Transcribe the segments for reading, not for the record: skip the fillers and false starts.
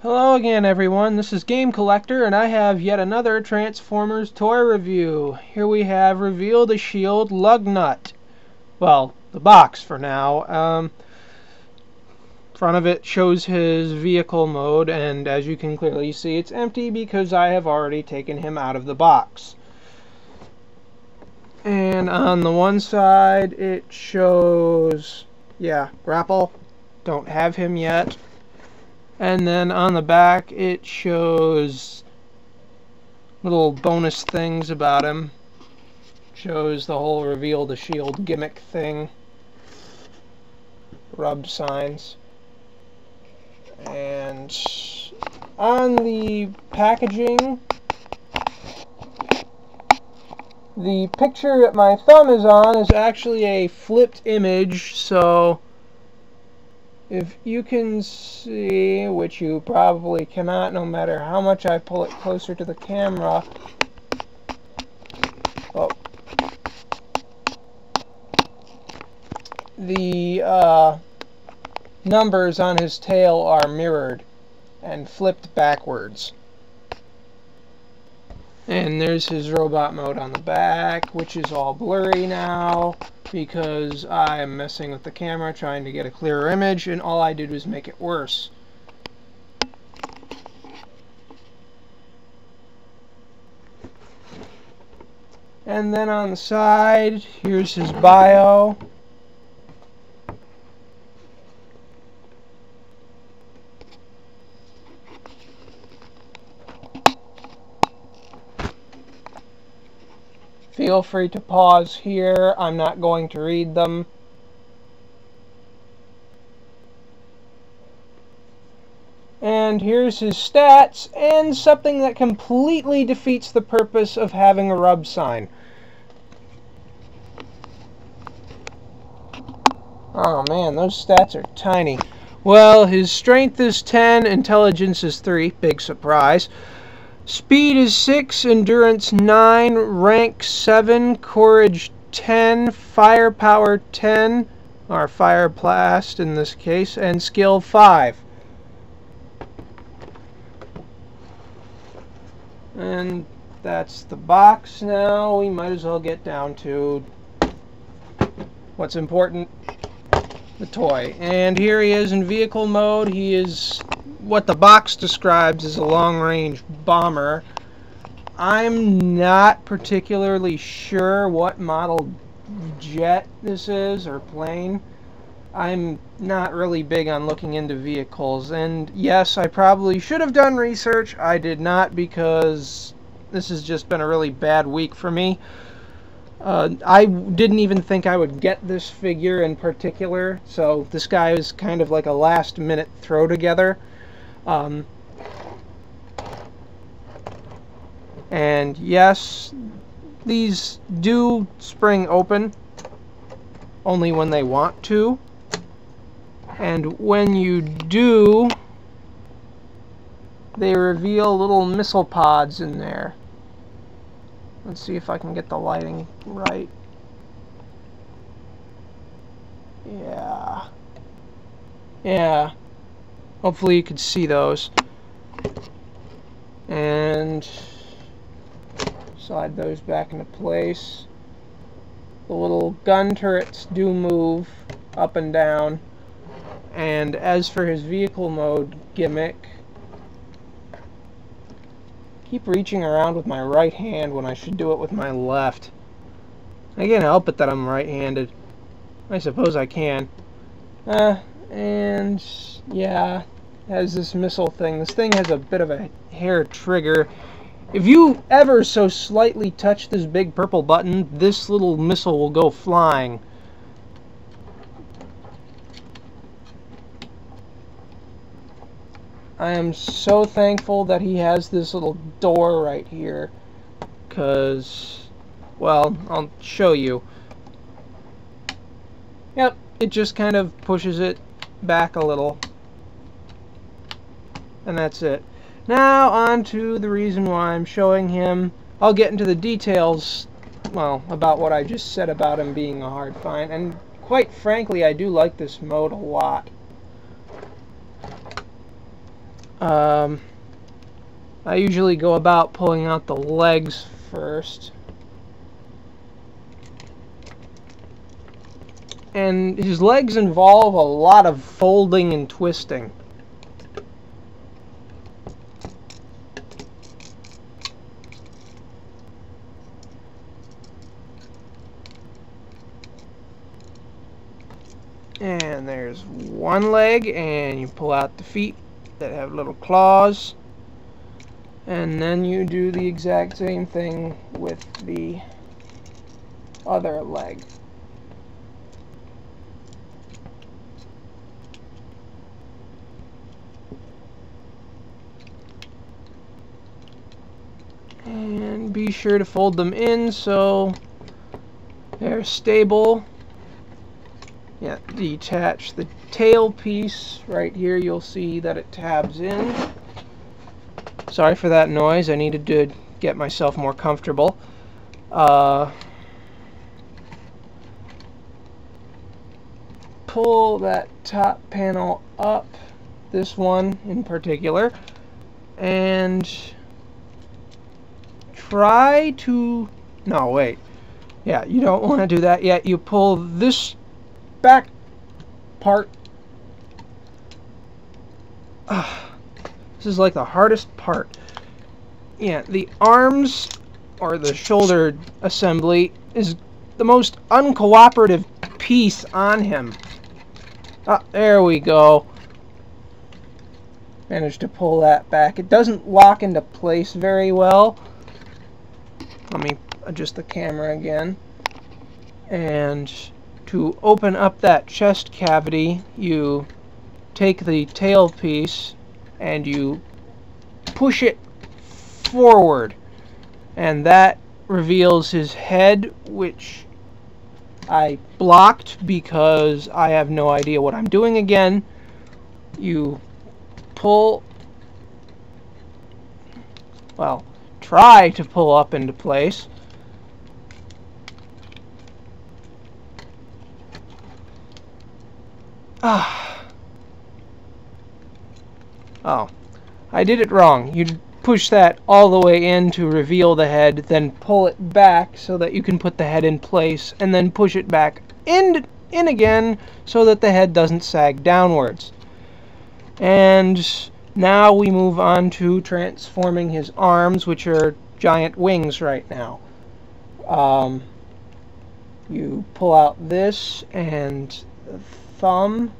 Hello again, everyone. This is Game Collector, and I have yet another Transformers toy review. Here we have Reveal the Shield Lugnut. Well, the box for now. Front of it shows his vehicle mode, and as you can clearly see, it's empty because I have already taken him out of the box. And on the one side, it shows, Grapple. Don't have him yet. And then on the back it shows little bonus things about him. Shows the whole Reveal the Shield gimmick thing. Rub signs. And on the packaging, the picture that my thumb is on is actually a flipped image, so if you can see, which you probably cannot no matter how much I pull it closer to the camera. Oh. The numbers on his tail are mirrored and flipped backwards. And there's his robot mode on the back, which is all blurry now because I'm messing with the camera trying to get a clearer image, and all I did was make it worse. And then on the side, here's his bio. Feel free to pause here. I'm not going to read them. And here's his stats, and something that completely defeats the purpose of having a rub sign. Oh man, those stats are tiny. Well, his strength is 10, intelligence is 3, big surprise. Speed is 6, endurance 9, rank 7, courage 10, firepower 10, or fire blast in this case, and skill 5. And that's the box now. We might as well get down to what's important, the toy. And here he is in vehicle mode. He is what the box describes as a long-range bomber. I'm not particularly sure what model jet this is, or plane. I'm not really big on looking into vehicles, and yes, I probably should have done research. I did not, because this has just been a really bad week for me. I didn't even think I would get this figure in particular, so this guy is kind of like a last-minute throw together. And yes, these do spring open only when they want to, and when you do, they reveal little missile pods in there. Let's see if I can get the lighting right. Yeah, hopefully you could see those. And slide those back into place. The little gun turrets do move up and down. And as for his vehicle mode gimmick, keep reaching around with my right hand when I should do it with my left. I can't help it that I'm right-handed. I suppose I can. And yeah, has this missile thing. This thing has a bit of a hair trigger. If you ever so slightly touch this big purple button, this little missile will go flying. I am so thankful that he has this little door right here, because, well, I'll show you. Yep, it just kind of pushes it back a little, and that's it. Now on to the reason why I'm showing him. I'll get into the details, well, about what I just said about him being a hard find, and quite frankly I do like this mode a lot. I usually go about pulling out the legs first. And his legs involve a lot of folding and twisting. And there's one leg, and you pull out the feet that have little claws. And then you do the exact same thing with the other leg. And be sure to fold them in so they're stable. Yeah, detach the tail piece right here. You'll see that it tabs in. Sorry for that noise. I needed to get myself more comfortable. Pull that top panel up, this one in particular, and try to... No, wait. Yeah, you don't want to do that yet. You pull this back part. This is like the hardest part. Yeah, the arms or the shoulder assembly is the most uncooperative piece on him. Ah, there we go. Managed to pull that back. It doesn't lock into place very well. Let me adjust the camera again. And to open up that chest cavity, you take the tail piece and you push it forward, and that reveals his head, which I blocked because I have no idea what I'm doing again. You pull, well, try to pull up into place. Oh, I did it wrong. You push that all the way in to reveal the head, then pull it back so that you can put the head in place, and then push it back in again so that the head doesn't sag downwards. And now we move on to transforming his arms, which are giant wings right now. You pull out this and the thumb.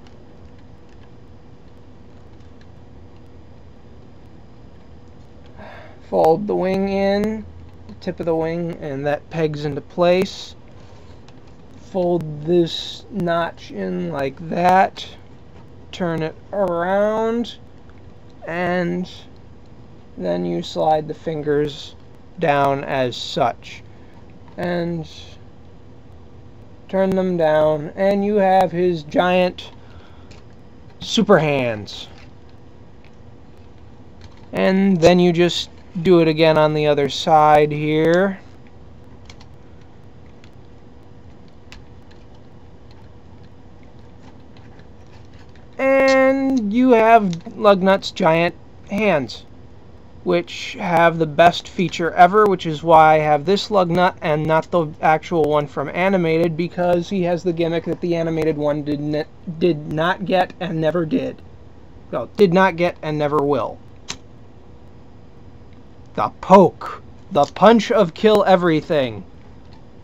Fold the wing in, the tip of the wing, and that pegs into place. Fold this notch in like that. Turn it around, and then you slide the fingers down as such. And turn them down, and you have his giant super hands. And then you just do it again on the other side here. And you have Lugnut's giant hands, which have the best feature ever, which is why I have this Lugnut and not the actual one from Animated, because he has the gimmick that the Animated one did not get and never did. Well, did not get and never will. The poke. The punch of kill everything.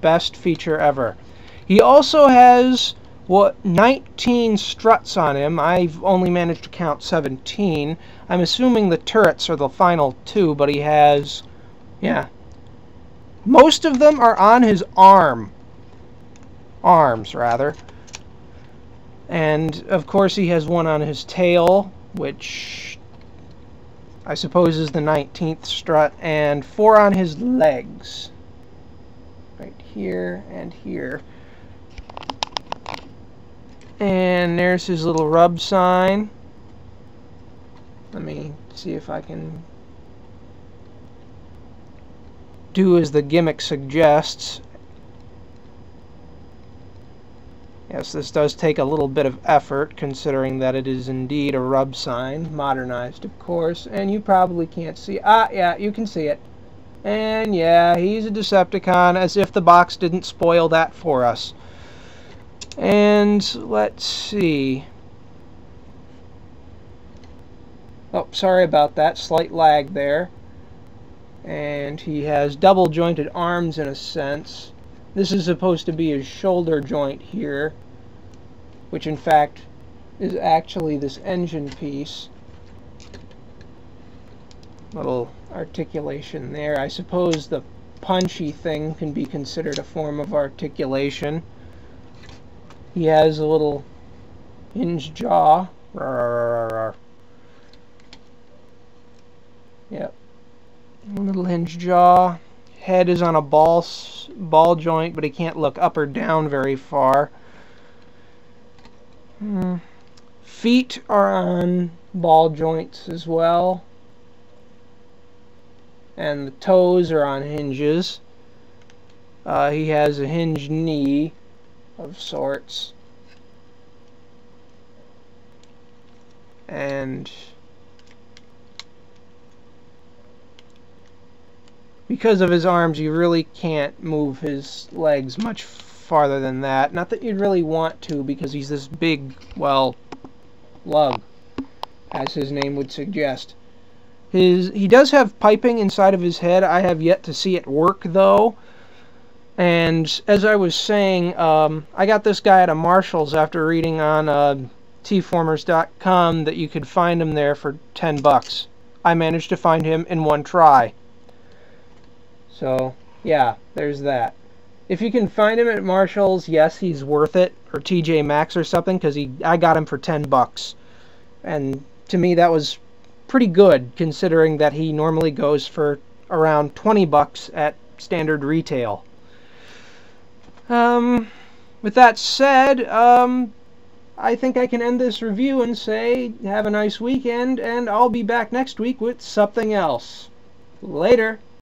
Best feature ever. He also has, 19 struts on him. I've only managed to count 17. I'm assuming the turrets are the final 2, but he has, yeah. Most of them are on his arms, rather. And, of course, he has one on his tail, which I suppose is the 19th strut, and 4 on his legs. Right here and here. And there's his little rub sign. Let me see if I can do as the gimmick suggests. Yes, this does take a little bit of effort, considering that it is indeed a rub sign, modernized of course, and you probably can't see. Ah, yeah, you can see it. And yeah, he's a Decepticon, as if the box didn't spoil that for us. And let's see. Oh, sorry about that, slight lag there. And he has double jointed arms in a sense. This is supposed to be his shoulder joint here, which in fact is actually this engine piece. Little articulation there. I suppose the punchy thing can be considered a form of articulation. He has a little hinged jaw. Yep. A little hinged jaw. Head is on a ball joint, but he can't look up or down very far. Feet are on ball joints as well. And the toes are on hinges. He has a hinged knee of sorts. And because of his arms, you really can't move his legs much farther than that. Not that you'd really want to, because he's this big, well, lug, as his name would suggest. He does have piping inside of his head. I have yet to see it work, though. And as I was saying, I got this guy at a Marshall's after reading on tformers.com that you could find him there for 10 bucks. I managed to find him in one try. So, yeah, there's that. If you can find him at Marshall's, yes, he's worth it, or TJ Maxx or something, because I got him for 10 bucks. And to me, that was pretty good, considering that he normally goes for around 20 bucks at standard retail. With that said, I think I can end this review and say, have a nice weekend, and I'll be back next week with something else. Later.